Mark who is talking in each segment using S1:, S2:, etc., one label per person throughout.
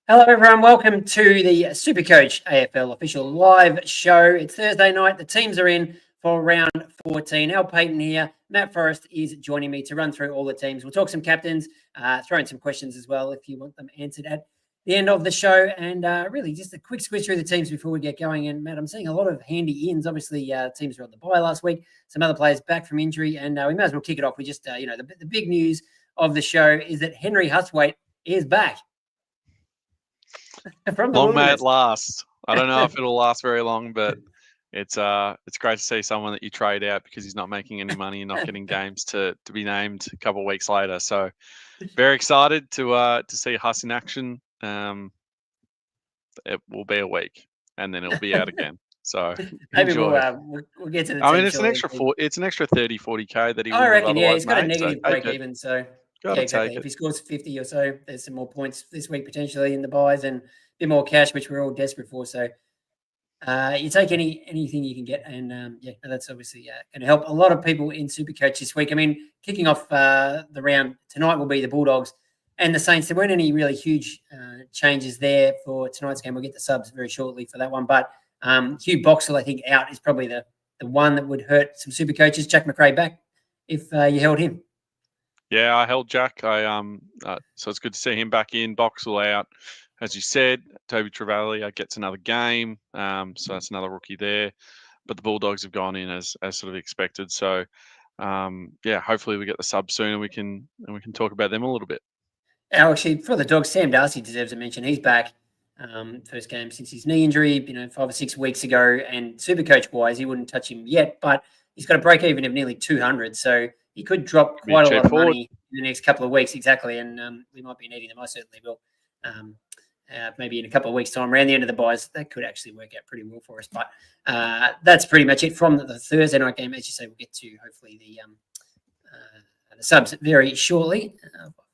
S1: Hello, everyone. Welcome to the SuperCoach AFL official live show. It's Thursday night. The teams are in for round 14. Al Paton here. Matt Forrest is joining me to run through all the teams. We'll talk some captains, throw in some questions as well if you want them answered at the end of the show. And really just a quick squiz through the teams before we get going. And Matt, I'm seeing a lot of handy ins. Obviously, teams were on the bye last week. Some other players back from injury. And we may as well kick it off. We just, the big news of the show is that Henry Hustwaite is back.
S2: Long may it last. I don't know if it'll last very long, but it's great to see someone that you trade out because he's not making any money and not getting games to be named a couple of weeks later. So very excited to see Huss in action. It will be a week and then it'll be out again. So
S1: maybe we'll get to the.
S2: I mean, it's an extra 30, 40K that he.
S1: I reckon, yeah, he's got a
S2: made,
S1: negative break even, so. Yeah, exactly. If he scores 50 or so, there's some more points this week potentially in the buys and a bit more cash, which we're all desperate for. So you take anything you can get, and that's obviously going to help a lot of people in SuperCoach this week. I mean, kicking off the round tonight will be the Bulldogs and the Saints. There weren't any really huge changes there for tonight's game. We'll get the subs very shortly for that one, but Hugh Boxall, I think, out is probably the one that would hurt some SuperCoaches. Jack McRae back if you held him.
S2: Yeah, I held Jack. So it's good to see him back in. Boxall out, as you said. Toby Travalia gets another game, so that's another rookie there. But the Bulldogs have gone in as sort of expected. So hopefully we get the sub soon and we can talk about them a little bit.
S1: Actually, for the Dogs, Sam Darcy deserves a mention. He's back. First game since his knee injury, 5 or 6 weeks ago. And SuperCoach wise, he wouldn't touch him yet, but he's got a break even of nearly 200. So he could drop quite a lot of money in the next couple of weeks, exactly, and we might be needing them. I certainly will. Maybe in a couple of weeks' time, around the end of the buys, that could actually work out pretty well for us. But that's pretty much it from the Thursday night game. As you say, we'll get to hopefully the subs very shortly.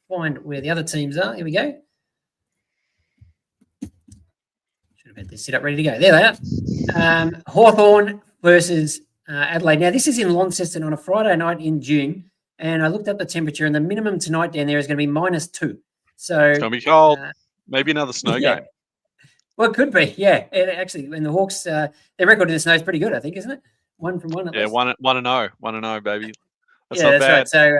S1: Find where the other teams are. Here we go. Should have had this set up ready to go. There they are. Hawthorn versus Adelaide. Now, this is in Launceston on a Friday night in June, and I looked up the temperature, and the minimum tonight down there is going to be -2. So
S2: it's going to be cold. Maybe another snow game.
S1: Well, it could be, yeah. Actually, when the Hawks, their record in the snow is pretty good, I think, isn't it? 1 from 1 at least.
S2: 1-0. 1-0, baby.
S1: That's not bad. Right. So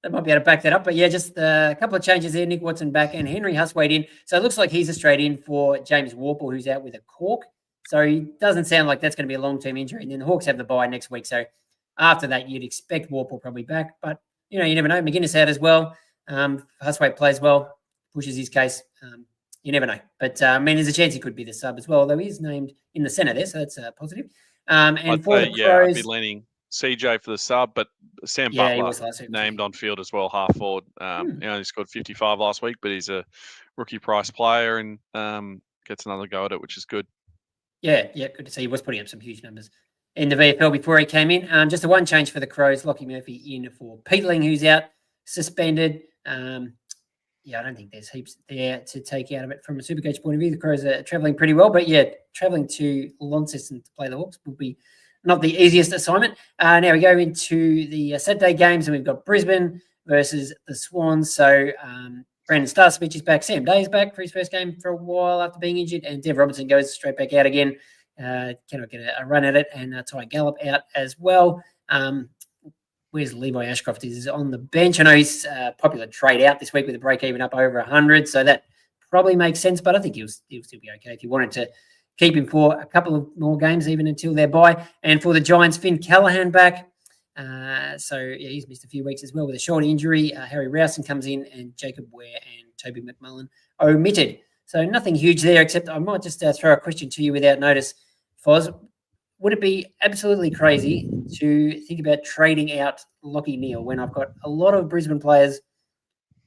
S1: they might be able to back that up. But, yeah, just a couple of changes there. Nick Watson back and Henry Hustwaite in. So it looks like he's a straight in for James Warple, who's out with a cork. So he doesn't sound like that's going to be a long-term injury. And then the Hawks have the bye next week. So after that, you'd expect Warple probably back. But, you never know. McGuinness out as well. Hustwaite plays well, pushes his case. You never know. But, there's a chance he could be the sub as well, although he's named in the centre there, so that's positive. And for the Crows,
S2: I'd be leaning CJ for the sub, but Sam Butler named on field as well, half forward. He scored 55 last week, but he's a rookie price player and gets another go at it, which is good.
S1: Yeah, good to see. He was putting up some huge numbers in the VFL before he came in. Just a one change for the Crows. Lockie Murphy in for Peatling, who's out, suspended. I don't think there's heaps there to take out of it from a SuperCoach point of view. The Crows are travelling pretty well, but travelling to Launceston to play the Hawks will be not the easiest assignment. Now we go into the Saturday games, and we've got Brisbane versus the Swans. So Brandon Starcevich is back. Sam Day is back for his first game for a while after being injured, and Dev Robertson goes straight back out again. Cannot get a run at it, and Ty Gallup out as well. Where's Levi Ashcroft? Is on the bench. I know he's a popular trade out this week with a break even up over 100, so that probably makes sense, but I think he'll still be okay if you wanted to keep him for a couple of more games, even until they're bye. And for the Giants, Finn Callahan back. He's missed a few weeks as well with a shoulder injury. Harry Rowson comes in, and Jacob Ware and Toby McMullen omitted. So nothing huge there, except I might just throw a question to you without notice, Foz. Would it be absolutely crazy to think about trading out Lockie Neal when I've got a lot of Brisbane players?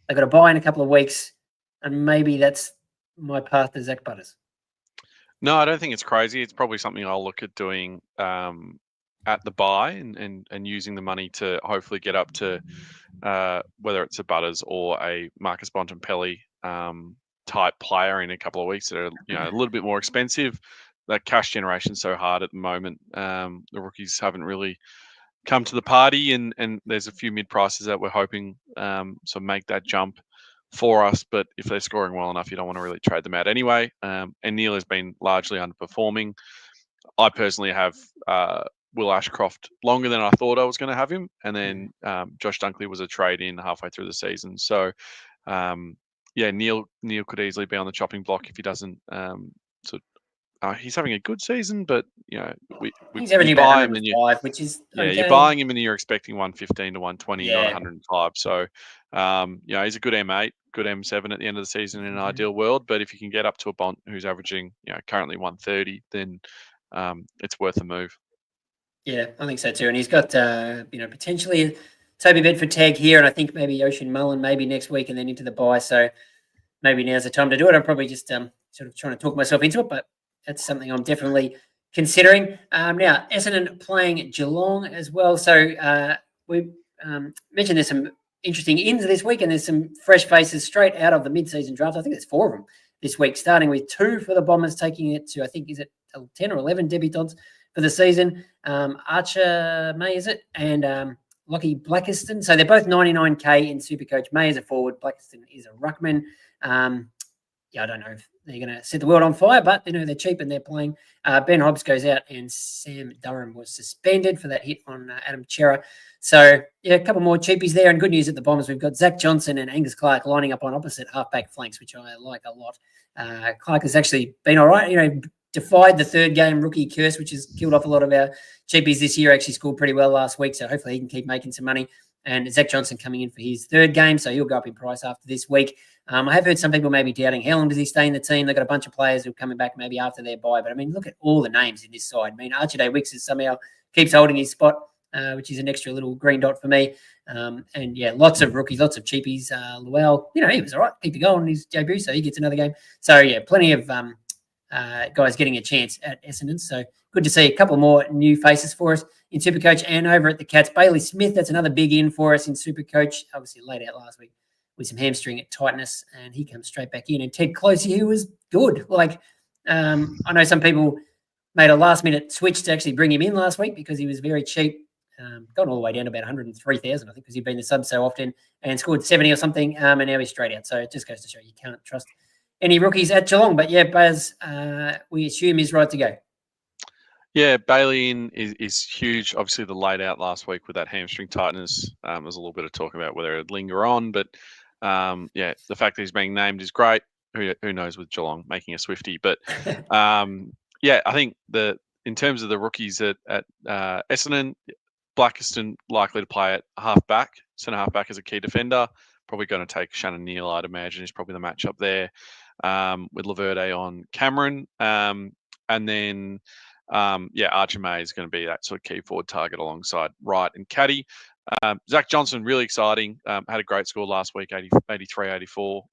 S1: They've got to buy in a couple of weeks, and maybe that's my path to Zach Butters.
S2: No, I don't think it's crazy. It's probably something I'll look at doing at the buy and using the money to hopefully get up to whether it's a Butters or a Marcus Bontempelli type player in a couple of weeks that are a little bit more expensive. That cash generation is so hard at the moment. The rookies haven't really come to the party, and there's a few mid prices that we're hoping make that jump for us, but if they're scoring well enough, you don't want to really trade them out anyway. And Neil has been largely underperforming. I personally have Will Ashcroft longer than I thought I was going to have him, and then Josh Dunkley was a trade in halfway through the season. So Neil could easily be on the chopping block if he doesn't he's having a good season, but
S1: he's averaging about 105, which is okay.
S2: You're buying him and you're expecting 115 to 120, not
S1: Yeah.
S2: 105. So he's a good M8, good M7 at the end of the season in an ideal world. But if you can get up to a Bont who's averaging currently 130, then it's worth a move.
S1: Yeah, I think so too. And he's got potentially Toby Bedford tag here, and I think maybe Ocean Mullen maybe next week, and then into the bye. So maybe now's the time to do it. I'm probably just sort of trying to talk myself into it, but that's something I'm definitely considering. Now, Essendon playing Geelong as well. So we mentioned there's some interesting ins this week, and there's some fresh faces straight out of the mid-season draft. I think there's 4 of them this week, starting with 2 for the Bombers, taking it to, I think, is it 10 or 11 debutants for the season. Archer May, is it? And Lockie Blackiston. So they're both 99K in Supercoach. May is a forward. Blackiston is a ruckman. I don't know if they're going to set the world on fire, but they're cheap and they're playing. Ben Hobbs goes out, and Sam Durham was suspended for that hit on Adam Chera. So a couple more cheapies there. And good news at the Bombers, we've got Zach Johnson and Angus Clark lining up on opposite halfback flanks, which I like a lot. Clark has actually been all right. Defied the third game rookie curse, which has killed off a lot of our cheapies this year. Actually scored pretty well last week, so hopefully he can keep making some money. And Zach Johnson coming in for his 3rd game, so he'll go up in price after this week. I have heard some people maybe doubting how long does he stay in the team. They've got a bunch of players who are coming back maybe after their bye. But, look at all the names in this side. Archie Day Wicks somehow keeps holding his spot, which is an extra little green dot for me. Lots of rookies, lots of cheapies. Llewell, he was all right. Keep the goal on his debut, so he gets another game. So, plenty of guys getting a chance at Essendon. So good to see a couple more new faces for us in Supercoach. And over at the Cats, Bailey Smith, that's another big in for us in Supercoach. Obviously laid out last week with some hamstring tightness, and he comes straight back in. And Ted Closey, who was good. I know some people made a last-minute switch to actually bring him in last week because he was very cheap. Gone all the way down to about 103,000, I think, because he'd been the sub so often and scored 70 or something, and now he's straight out. So it just goes to show you can't trust any rookies at Geelong. But, Baz, we assume he's right to go.
S2: Yeah, Bailey in is huge. Obviously, the laid out last week with that hamstring tightness. There's a little bit of talk about whether it'd linger on, but the fact that he's being named is great. Who knows with Geelong making a Swiftie? But I think in terms of the rookies at Essendon, Blackiston likely to play at halfback, centre halfback as a key defender. Probably going to take Shannon Neal, I'd imagine, is probably the matchup there with Laverde on Cameron. And then, Archer May is going to be that sort of key forward target alongside Wright and Caddy. Zach Johnson, really exciting. Had a great score last week, 83, 84,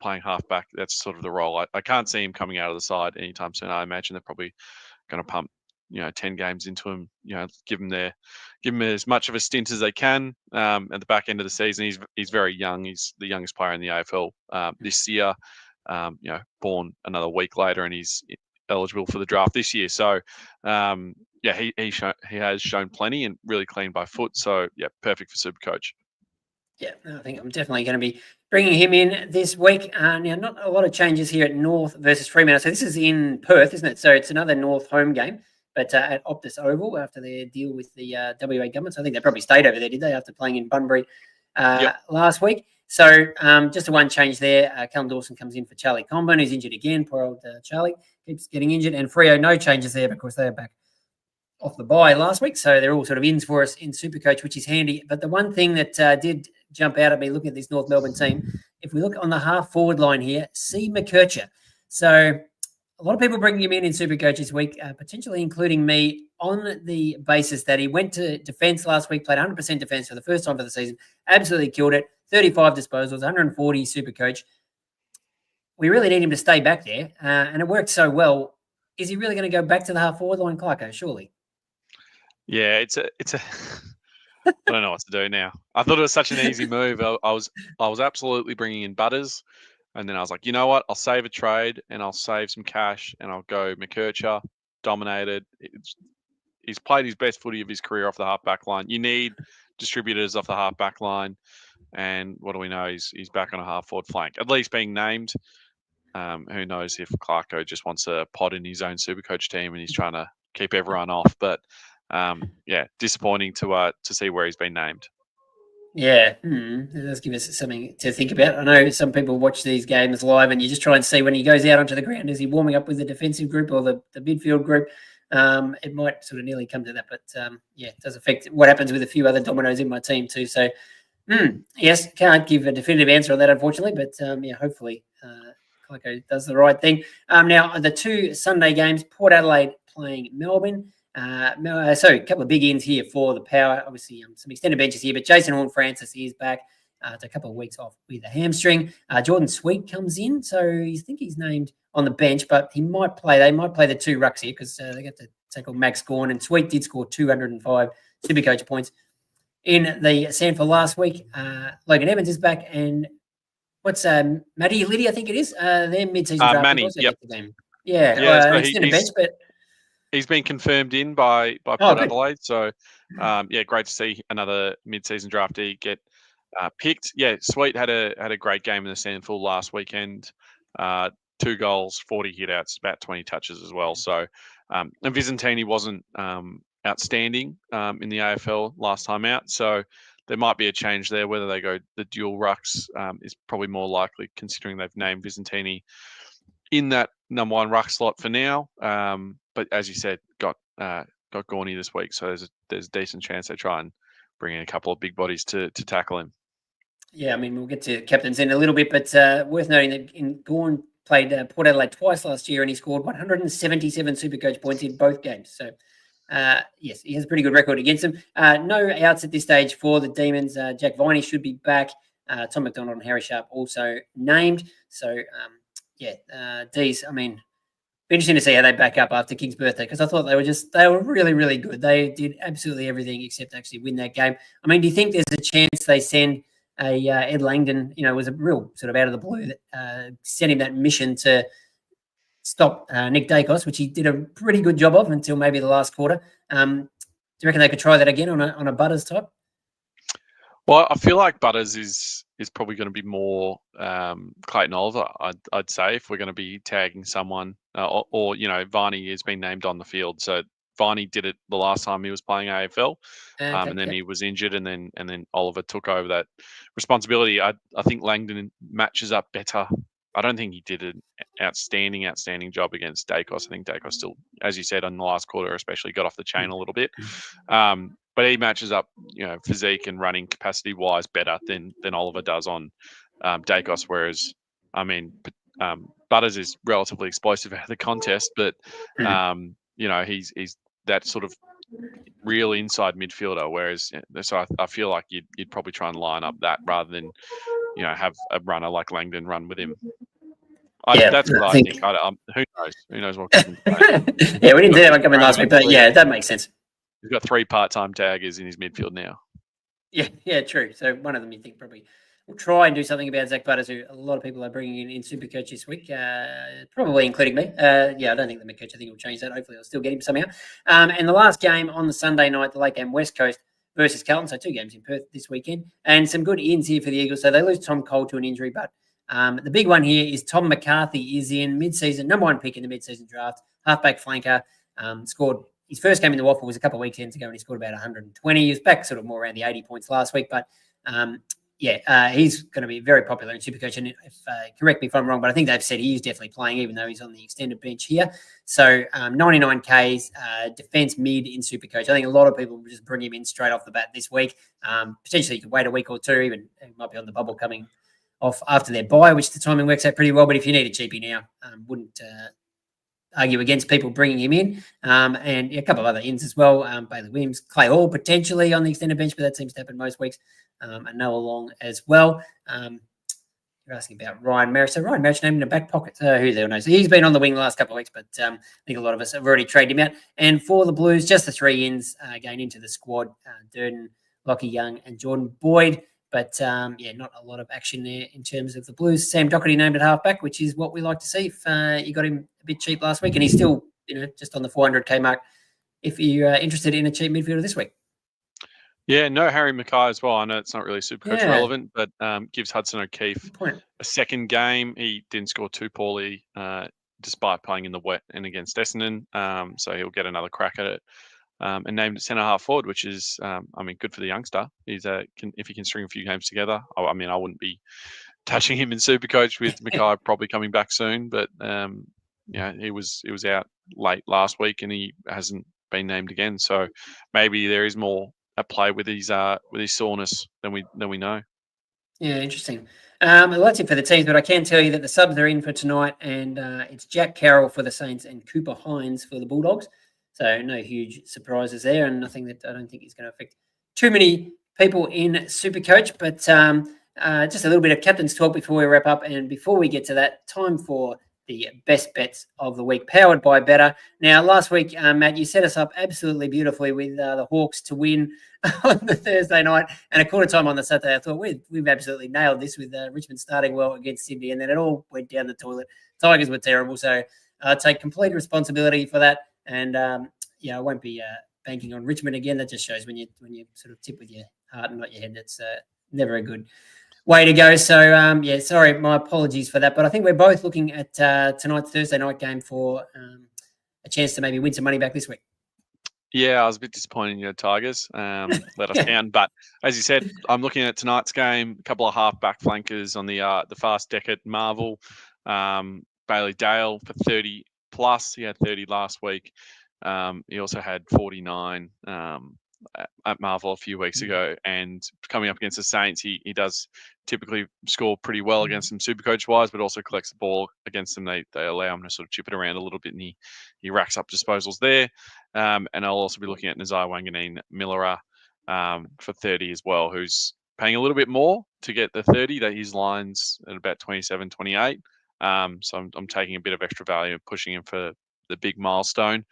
S2: playing halfback. That's sort of the role. I can't see him coming out of the side anytime soon. I imagine they're probably going to pump 10 games into him, give him as much of a stint as they can at the back end of the season. He's very young. He's the youngest player in the AFL this year. Born another week later, and he's eligible for the draft this year. So he has shown plenty and really clean by foot. So perfect for Supercoach.
S1: Yeah, I think I'm definitely going to be bringing him in this week. Now, not a lot of changes here at North versus Fremantle. So this is in Perth, isn't it? So it's another North home game, but at Optus Oval after their deal with the WA government. So I think they probably stayed over there, did they, after playing in Bunbury last week? So just a one change there. Callum Dawson comes in for Charlie Comben, who's injured again. Poor old Charlie keeps getting injured. And Freo, no changes there because they are back off the bye last week. So they're all sort of ins for us in Supercoach, which is handy. But the one thing that did jump out at me looking at this North Melbourne team, if we look on the half forward line here, C. McKercher. So a lot of people bringing him in Supercoach this week, potentially including me, on the basis that he went to defence last week, played 100% defence for the first time for the season, absolutely killed it, 35 disposals, 140 Supercoach. We really need him to stay back there, and it worked so well. Is he really going to go back to the half forward line, Clarko? Surely.
S2: Yeah, it's a. I don't know what to do now. I thought it was such an easy move. I was absolutely bringing in Butters, and then I was like, you know what? I'll save a trade and I'll save some cash and I'll go McKercher, dominated. He's played his best footy of his career off the half back line. You need distributors off the half back line, and what do we know? He's back on a half-forward flank, at least being named. Who knows if Clarko just wants a pod in his own Supercoach team and he's trying to keep everyone off. But disappointing to see where he's been named.
S1: Yeah, it does give us something to think about. I know some people watch these games live and you just try and see when he goes out onto the ground, is he warming up with the defensive group or the midfield group? It might sort of nearly come to that, but it does affect what happens with a few other dominoes in my team too. So, yes, can't give a definitive answer on that, unfortunately, but hopefully Clarko does the right thing. Now, the two Sunday games, Port Adelaide playing Melbourne. So a couple of big ins here for the Power. Obviously, some extended benches here, but Jason Horne-Francis is back after a couple of weeks off with a hamstring. Jordan Sweet comes in, so I think he's named on the bench, but he might play. They might play the two rucks here because they get to tackle Max Gawn, and Sweet did score 205 Supercoach points in the SANFL last week. Logan Evans is back, and what's Matty Liddy, I think it is. Their mid-season draft.
S2: Manny, yep.
S1: The game. Yeah,
S2: so
S1: extended bench, but
S2: he's been confirmed in by Port Adelaide. So, great to see another mid-season draftee get picked. Yeah, Sweet had a great game in the SANFL last weekend. 2 goals, 40 hitouts, about 20 touches as well. So, and Visentini wasn't outstanding in the AFL last time out. So there might be a change there. Whether they go the dual rucks is probably more likely, considering they've named Visentini in that number 1 ruck slot for now. But as you said, got Gorney this week, so there's a decent chance they try and bring in a couple of big bodies to tackle him.
S1: Yeah, I mean, we'll get to captains in a little bit, but worth noting that Gawn played Port Adelaide twice last year and he scored 177 Supercoach points in both games. So, yes, he has a pretty good record against them. No outs at this stage for the Demons. Jack Viney should be back. Tom McDonald and Harry Sharp also named. So, D's, I mean, be interesting to see how they back up after King's birthday, because I thought they were really, really good. They did absolutely everything except actually win that game. I mean, do you think there's a chance they send Ed Langdon, was a real sort of out of the blue, that sent him that mission to stop Nick Dacos, which he did a pretty good job of until maybe the last quarter. Do you reckon they could try that again on a Butters type?
S2: Well, I feel like Butters is probably going to be more Clayton Oliver, I'd say, if we're going to be tagging someone, or Viney has been named on the field. So Viney did it the last time he was playing AFL, and then he was injured, and then Oliver took over that responsibility. I think Langdon matches up better. I don't think he did an outstanding job against Dacos. I think Dacos still, as you said, on the last quarter especially, got off the chain a little bit. But he matches up, physique and running capacity wise better than Oliver does on Dacos. Whereas, I mean, Butters is relatively explosive out of the contest, but he's that sort of real inside midfielder. Whereas, so I feel like you'd probably try and line up that rather than have a runner like Langdon run with him. That's what I think. Who knows? Who knows what?
S1: Yeah, we didn't do that one coming last week, but yeah, that makes sense.
S2: He's got 3 part-time taggers in his midfield now.
S1: Yeah, true. So one of them you think probably will try and do something about Zach Butters, who a lot of people are bringing in Supercoach this week, probably including me. I don't think the McCoach, I think will change that. Hopefully I'll still get him somehow. And the last game on the Sunday night, the late game, West Coast versus Carlton. So 2 games in Perth this weekend. And some good ins here for the Eagles. So they lose Tom Cole to an injury, but the big one here is Tom McCarthy is in mid-season, number 1 pick in the mid-season draft, halfback flanker, scored his first game in the Waffle was a couple of weekends ago and he scored about 120. He was back sort of more around the 80 points last week, but he's going to be very popular in Supercoach. And correct me if I'm wrong, but I think they've said he is definitely playing, even though he's on the extended bench here. So 99 Ks, defense mid in Supercoach. I think a lot of people will just bring him in straight off the bat this week. Potentially you could wait a week or 2, even he might be on the bubble coming off after their bye, which the timing works out pretty well. But if you need a cheapie now, wouldn't argue against people bringing him in. And a couple of other ins as well. Bailey Williams, Clay Hall potentially on the extended bench, but that seems to happen most weeks. And Noah Long as well. You're asking about Ryan Marrish. So Ryan Marrish named in the back pocket. Who the hell knows? So he's been on the wing the last couple of weeks, but I think a lot of us have already traded him out. And for the Blues, just the 3 ins going into the squad, Durden, Lockie Young and Jordan Boyd. But, not a lot of action there in terms of the Blues. Sam Doherty named at halfback, which is what we like to see. If you got him a bit cheap last week, and he's still, just on the 400K mark if you're interested in a cheap midfielder this week.
S2: Yeah, no Harry Mackay as well. I know it's not really Supercoach
S1: Yeah,
S2: relevant, but gives Hudson O'Keefe
S1: good point.
S2: a second game. He didn't score too poorly, despite playing in the wet and against Essendon. So he'll get another crack at it. And named at centre half forward, which is, good for the youngster. He's if he can string a few games together. I wouldn't be touching him in Supercoach with Mackay probably coming back soon, but he was out late last week and he hasn't been named again. So maybe there is more at play with his soreness than we know.
S1: Yeah, interesting. Well, that's it for the teams, but I can tell you that the subs are in for tonight, and it's Jack Carroll for the Saints and Cooper Hines for the Bulldogs. So no huge surprises there, and nothing that I don't think is going to affect too many people in Supercoach. But just a little bit of captain's talk before we wrap up, and before we get to that, time for the best bets of the week, powered by Better. Now, last week, Matt, you set us up absolutely beautifully with the Hawks to win on the Thursday night and a quarter time on the Saturday. I thought we've absolutely nailed this with Richmond starting well against Sydney, and then it all went down the toilet. Tigers were terrible, so I take complete responsibility for that. And I won't be banking on Richmond again. That just shows when you sort of tip with your heart and not your head. It's never a good way to go. So, sorry, my apologies for that. But I think we're both looking at tonight's Thursday night game for a chance to maybe win some money back this week.
S2: Yeah, I was a bit disappointed in your Tigers. Let us down. But as you said, I'm looking at tonight's game. A couple of half-back flankers on the fast decade Marvel. Bailey Dale for 30 plus. He had 30 last week. He also had 49 at Marvel a few weeks ago. And coming up against the Saints, he does typically score pretty well against them Supercoach wise, but also collects the ball against them. They allow him to sort of chip it around a little bit, and he racks up disposals there. And I'll also be looking at Nazai Wanganeen Millera for 30 as well, who's paying a little bit more to get the 30. That his line's at about 27, 28. So I'm taking a bit of extra value and pushing him for the big milestone.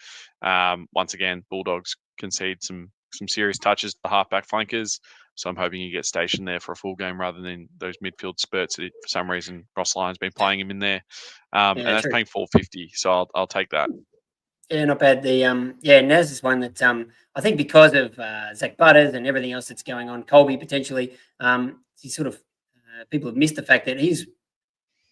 S2: Once again, Bulldogs concede some serious touches to the halfback flankers. So I'm hoping he gets stationed there for a full game rather than those midfield spurts that for some reason Ross Lyon's been playing him in there. And that's
S1: true.
S2: paying $4.50. So I'll take that.
S1: Yeah, not bad. The Naz is one that I think because of Zach Butters and everything else that's going on, Colby potentially, he's sort of people have missed the fact that he's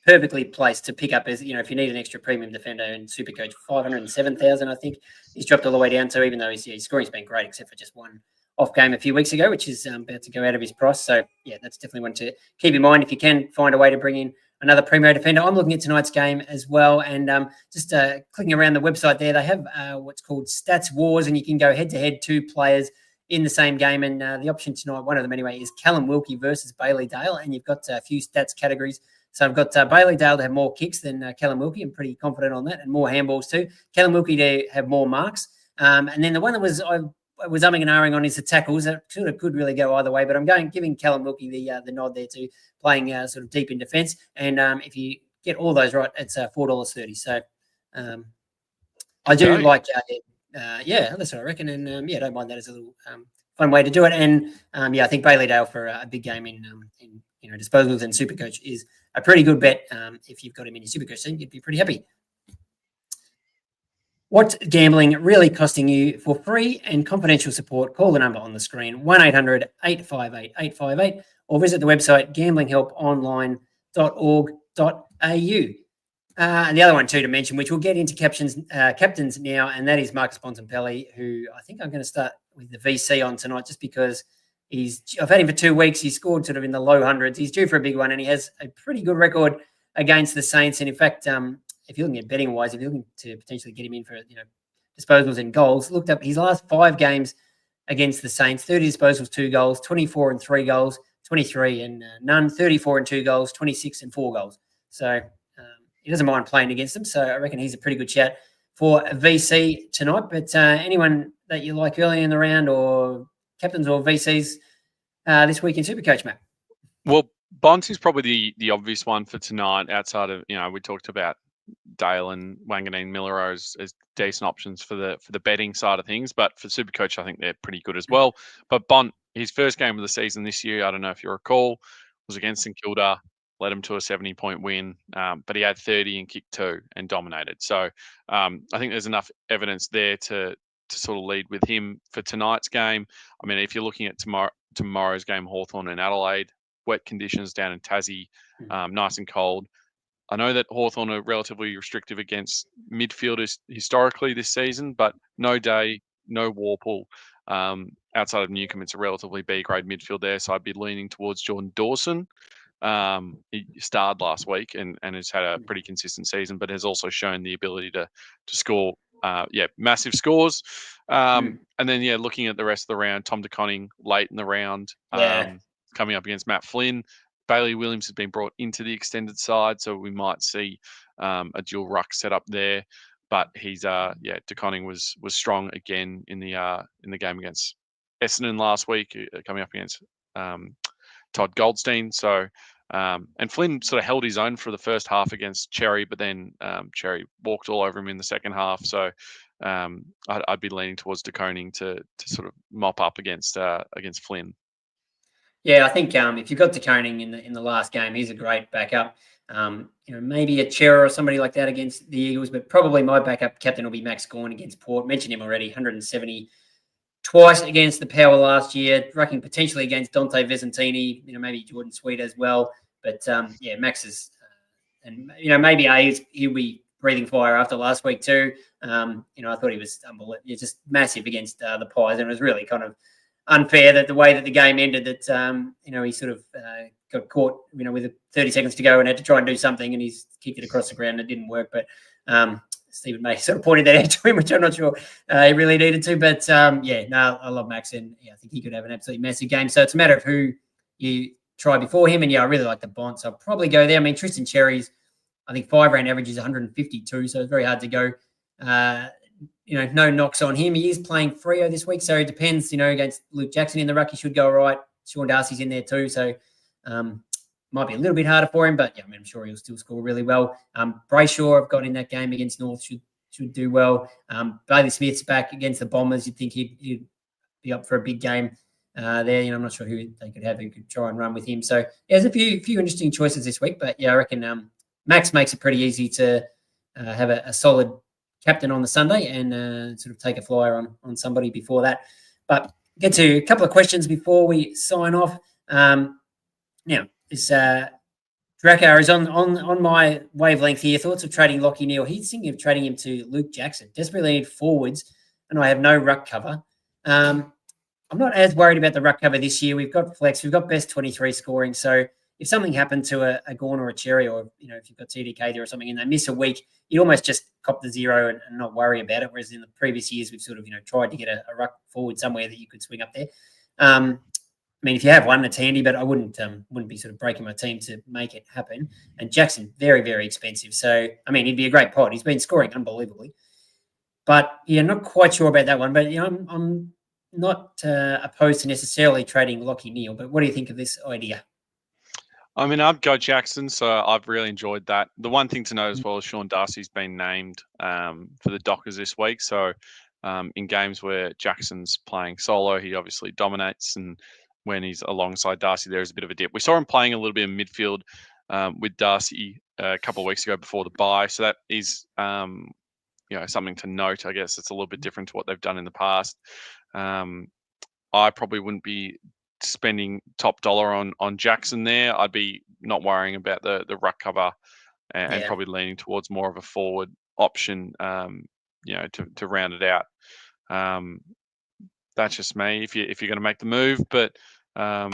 S1: perfectly placed to pick up as if you need an extra premium defender in Supercoach, 507,000. I think he's dropped all the way down to, even though his scoring's been great except for just one off game a few weeks ago, which is about to go out of his price. So yeah, that's definitely one to keep in mind if you can find a way to bring in another Premier defender. I'm looking at tonight's game as well, and just clicking around the website there, they have what's called Stats Wars, and you can go head-to-head two players in the same game. And the option tonight, one of them anyway, is Callum Wilkie versus Bailey Dale, and you've got a few stats categories. So I've got Bailey Dale to have more kicks than Callum Wilkie. I'm pretty confident on that, and more handballs too. Callum Wilkie to have more marks. And then the one that I was umming and ahhing on is the tackles. That sort of could really go either way, but I'm giving Callum Wilkie the nod there too, playing sort of deep in defence. And if you get all those right, it's $4.30. So I do like, that's what I reckon. And I don't mind that as a little fun way to do it. And I think Bailey Dale for a big game in disposals and Supercoach is a pretty good bet. If you've got him in your Supercoach team, you'd be pretty happy. What's gambling really costing you? For free and confidential support, call the number on the screen, 1-800-858-858, or visit the website gamblinghelponline.org.au. And the other one too to mention, which we'll get into captains now, and that is Marcus Bontempelli, who I think I'm going to start with the VC on tonight, just because I've had him for 2 weeks. He's scored sort of in the low hundreds. He's due for a big one, and he has a pretty good record against the Saints. And in fact, if you're looking at betting wise, if you're looking to potentially get him in for disposals and goals, looked up his last 5 games against the Saints: 30 disposals, 2 goals, 24 and 3 goals, 23 and none, 34 and 2 goals, 26 and 4 goals. So he doesn't mind playing against them. So I reckon he's a pretty good shout for a VC tonight. But anyone that you like early in the round, or captains or VCs this week in Supercoach, Matt?
S2: Well, Bonds is probably the obvious one for tonight. Outside of we talked about Dale and Wanganeen Miller as decent options for the betting side of things, but for Supercoach, I think they're pretty good as well. But Bont, his first game of the season this year, I don't know if you recall, was against St Kilda, led him to a 70-point win, but he had 30 and kicked 2 and dominated. So I think there's enough evidence there to sort of lead with him for tonight's game. I mean, if you're looking at tomorrow's game, Hawthorn and Adelaide, wet conditions down in Tassie, nice and cold. I know that Hawthorn are relatively restrictive against midfielders historically this season, but no Day, no Warple. Outside of Newcombe, it's a relatively B-grade midfield there, so I'd be leaning towards Jordan Dawson. He starred last week and has had a pretty consistent season, but has also shown the ability to score, massive scores. And then, looking at the rest of the round, Tom De Koning late in the round, coming up against Matt Flynn. Bailey Williams has been brought into the extended side, so we might see a dual ruck set up there. But he's De Koning was strong again in the game against Essendon last week, coming up against Todd Goldstein. So and Flynn sort of held his own for the first half against Cherry, but then Cherry walked all over him in the second half. So I'd be leaning towards De Koning to sort of mop up against Flynn.
S1: Yeah, I think if you've got De Koning in the last game, he's a great backup. Maybe a Chera or somebody like that against the Eagles, but probably my backup captain will be Max Gawn against Port. Mentioned him already, 170 twice against the Power last year, rucking potentially against Dante Vesentini, maybe Jordan Sweet as well. But Max is, and maybe he'll be breathing fire after last week too. I thought he was just massive against the Pies, and it was really kind of unfair that the way that the game ended, that he sort of got caught with 30 seconds to go and had to try and do something, and he's kicked it across the ground and it didn't work. But Stephen May sort of pointed that out to him, which I'm not sure he really needed to. But I love Max, and I think he could have an absolutely massive game. So it's a matter of who you try before him, and I really like the Bont, so I'll probably go there. I mean, Tristan Cherry's, I think 5-round average is 152, so it's very hard to go. No knocks on him. He is playing Freo this week, so it depends. Against Luke Jackson in the ruck, he should go all right. Sean Darcy's in there too, so might be a little bit harder for him, but I'm sure he'll still score really well. Brayshaw, I've got in that game against North, should do well. Bailey Smith's back against the Bombers. You'd think he'd be up for a big game there. I'm not sure who they could have who could try and run with him. So there's a few interesting choices this week, but I reckon Max makes it pretty easy to have a solid captain on the Sunday and sort of take a flyer on somebody before that. But get to a couple of questions before we sign off. Now, this Drakkar is on my wavelength here. Thoughts of trading Lockie Neal. He's thinking of trading him to Luke Jackson. Desperately need forwards, and I have no ruck cover. I'm not as worried about the ruck cover this year. We've got flex. We've got best 23 scoring. So if something happened to a Gawn or a Cherry, or if you've got TDK there or something, and they miss a week, you almost just cop the zero and not worry about it. Whereas in the previous years, we've sort of tried to get a ruck forward somewhere that you could swing up there. I mean, if you have one, it's handy, but I wouldn't be sort of breaking my team to make it happen. And Jackson, very, very expensive. So, I mean, he'd be a great pod. He's been scoring unbelievably. But, not quite sure about that one. But, I'm not opposed to necessarily trading Lockie Neal. But what do you think of this idea?
S2: I mean, I'd go Jackson, so I've really enjoyed that. The one thing to note as well is Sean Darcy's been named for the Dockers this week. So, in games where Jackson's playing solo, he obviously dominates, and when he's alongside Darcy, there is a bit of a dip. We saw him playing a little bit of midfield with Darcy a couple of weeks ago before the bye. So that is, something to note. I guess it's a little bit different to what they've done in the past. I probably wouldn't be spending top dollar on Jackson there. I'd be not worrying about the ruck cover and probably leaning towards more of a forward option, to round it out. That's just me. If you're going to make the move, but I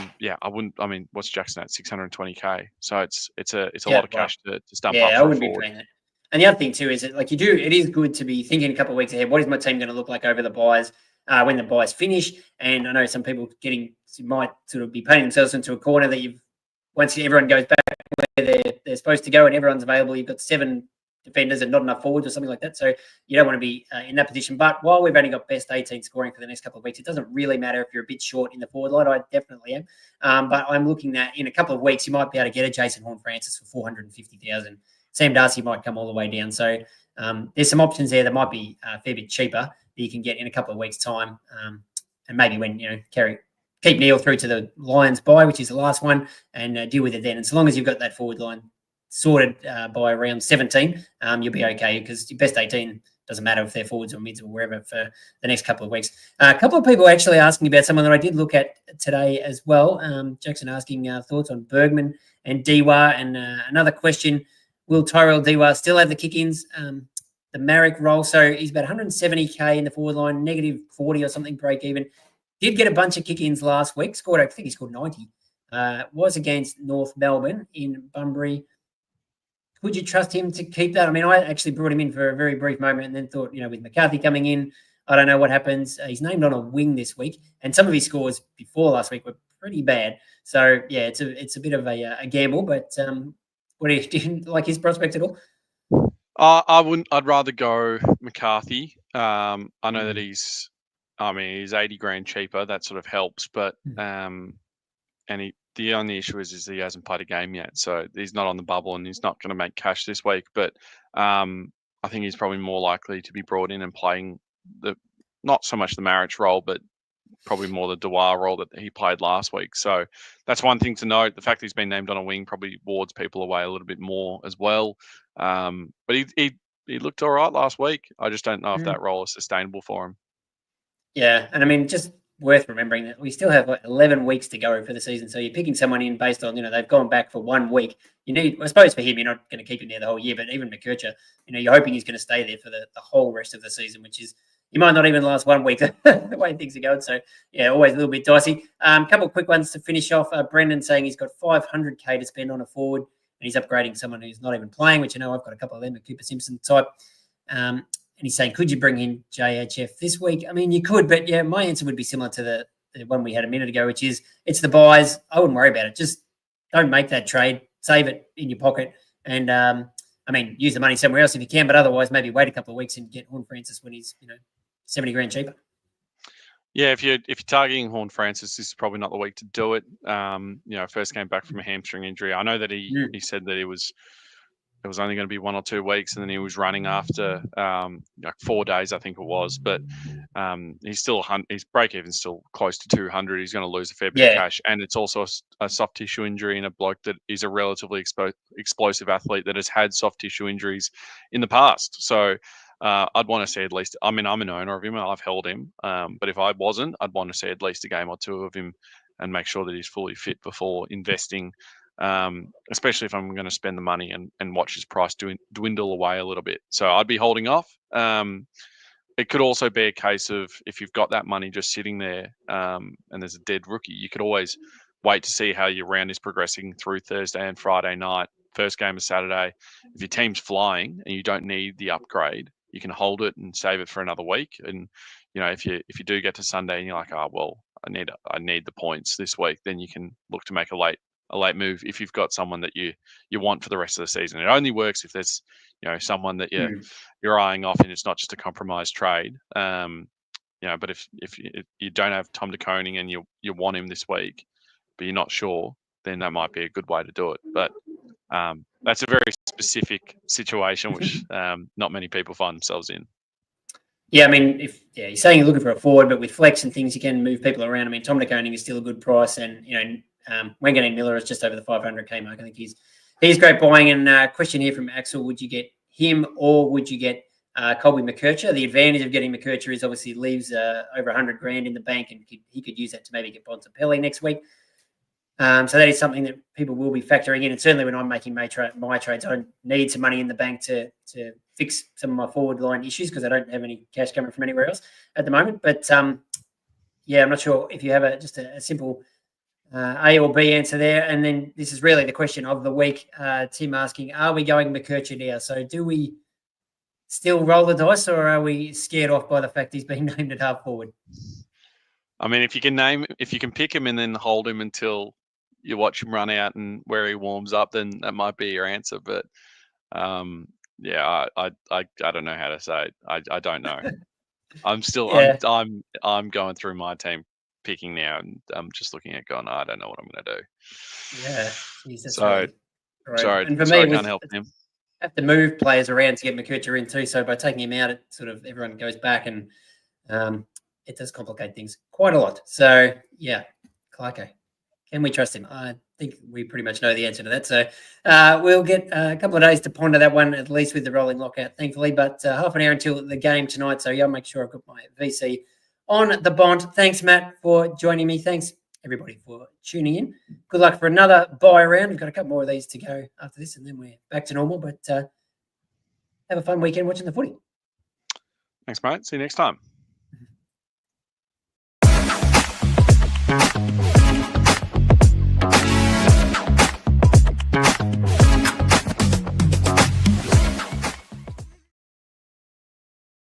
S2: wouldn't. I mean, what's Jackson at? 620k. So it's a lot of cash to stump up.
S1: I wouldn't be paying that. And the other thing too is that it is good to be thinking a couple of weeks ahead. What is my team going to look like over the buys when the buys finish? And I know some people might sort of be painting themselves into a corner that once everyone goes back where they're supposed to go and everyone's available, you've got 7 defenders and not enough forwards or something like that. So you don't want to be in that position. But while we've only got best 18 scoring for the next couple of weeks, it doesn't really matter if you're a bit short in the forward line. I definitely am. But I'm looking at in a couple of weeks, you might be able to get a Jason Horne-Francis for 450,000. Sam Darcy might come all the way down. So there's some options there that might be a fair bit cheaper that you can get in a couple of weeks' time. And maybe when, keep Neil through to the Lions bye, which is the last one, and deal with it then. And so long as you've got that forward line sorted by around 17, you'll be okay because your best 18 doesn't matter if they're forwards or mids or wherever for the next couple of weeks. A couple of people actually asking about someone that I did look at today as well. Jackson asking thoughts on Bergman and Diwa, and another question: will Tyrell Diwa still have the kick-ins? The Marek role, so he's about 170k in the forward line, negative 40 or something break even. Did get a bunch of kick-ins last week. I think he scored 90. Was against North Melbourne in Bunbury. Would you trust him to keep that? I mean, I actually brought him in for a very brief moment and then thought, with McCarthy coming in, I don't know what happens. He's named on a wing this week, and some of his scores before last week were pretty bad. So, yeah, it's a bit of a gamble, but what do you like his prospects at all?
S2: I wouldn't. I'd rather go McCarthy. I know that he's 80 grand cheaper. That sort of helps, but the only issue is he hasn't played a game yet, so he's not on the bubble and he's not going to make cash this week. But I think he's probably more likely to be brought in and playing not so much the Marich role, but probably more the Dewar role that he played last week. So that's one thing to note. The fact that he's been named on a wing probably wards people away a little bit more as well. But he looked all right last week. I just don't know if that role is sustainable for him.
S1: Yeah, and I mean, just worth remembering that we still have 11 weeks to go for the season. So you're picking someone in based on, they've gone back for 1 week. I suppose for him, you're not going to keep him there the whole year, but even McKercher, you're hoping he's going to stay there for the whole rest of the season, which is, you might not even last 1 week the way things are going. So, yeah, always a little bit dicey. A couple of quick ones to finish off. Brendan saying he's got 500k to spend on a forward, and he's upgrading someone who's not even playing, which I've got a couple of them, a Cooper Simpson type. And he's saying, could you bring in JHF this week? I mean, you could, but yeah, my answer would be similar to the one we had a minute ago, which is it's the buys. I wouldn't worry about it. Just don't make that trade. Save it in your pocket. And, use the money somewhere else if you can, but otherwise maybe wait a couple of weeks and get Horn Francis when he's, 70 grand cheaper.
S2: Yeah, if you're targeting Horn Francis, this is probably not the week to do it. First came back from a hamstring injury. I know that he said that it was only going to be 1 or 2 weeks, and then he was running after 4 days, I think it was. But he's still his break even still close to 200. He's going to lose a fair bit of cash, and it's also a soft tissue injury in a bloke that is a relatively explosive athlete that has had soft tissue injuries in the past. So I'd want to see at least. I'm an owner of him. I've held him, but if I wasn't, I'd want to see at least a game or two of him and make sure that he's fully fit before investing. Especially if I'm going to spend the money and watch his price dwindle away a little bit. So I'd be holding off. It could also be a case of if you've got that money just sitting there and there's a dead rookie, you could always wait to see how your round is progressing through Thursday and Friday night. First game is Saturday. If your team's flying and you don't need the upgrade, you can hold it and save it for another week. And if you do get to Sunday and you're like, oh well, I need the points this week, then you can look to make a late move if you've got someone that you want for the rest of the season. It only works if there's someone that you're eyeing off and it's not just a compromised trade. But if you don't have Tom de Koning and you want him this week, but you're not sure, then that might be a good way to do it. But that's a very specific situation which not many people find themselves in.
S1: Yeah, I mean, you're saying you're looking for a forward, but with flex and things, you can move people around. I mean, Tom de Koning is still a good price, and Wanganeen Miller is just over the 500k mark. I think he's great buying. And question here from Axel: would you get him or would you get Colby McKercher? The advantage of getting McKercher is obviously leaves over 100 grand in the bank, and he could use that to maybe get Bontempelli next week. So that is something that people will be factoring in. And certainly when I'm making my trades, I don't need some money in the bank to fix some of my forward line issues because I don't have any cash coming from anywhere else at the moment. But I'm not sure if you have just a simple A or B answer there. And then this is really the question of the week. Tim asking, are we going McKercher now? So do we still roll the dice, or are we scared off by the fact he's being named at half forward?
S2: I mean, if you can pick him and then hold him until you watch him run out and where he warms up, then that might be your answer. But I don't know how to say it. I don't know. I'm still I'm going through my team picking now, and I'm just looking at going, I don't know what I'm going to do.
S1: Yeah, geez,
S2: sorry,
S1: and for
S2: me,
S1: I
S2: can't help him.
S1: Have to move players around to get McKercher in too. So by taking him out, it sort of everyone goes back, and it does complicate things quite a lot. So yeah, Clarko. Can we trust him? I think we pretty much know the answer to that. So we'll get a couple of days to ponder that one, at least with the rolling lockout, thankfully. But half an hour until the game tonight. So, yeah, I'll make sure I've got my VC on the bond. Thanks, Matt, for joining me. Thanks, everybody, for tuning in. Good luck for another buy round. We've got a couple more of these to go after this, and then we're back to normal. But have a fun weekend watching the footy.
S2: Thanks, mate. See you next time.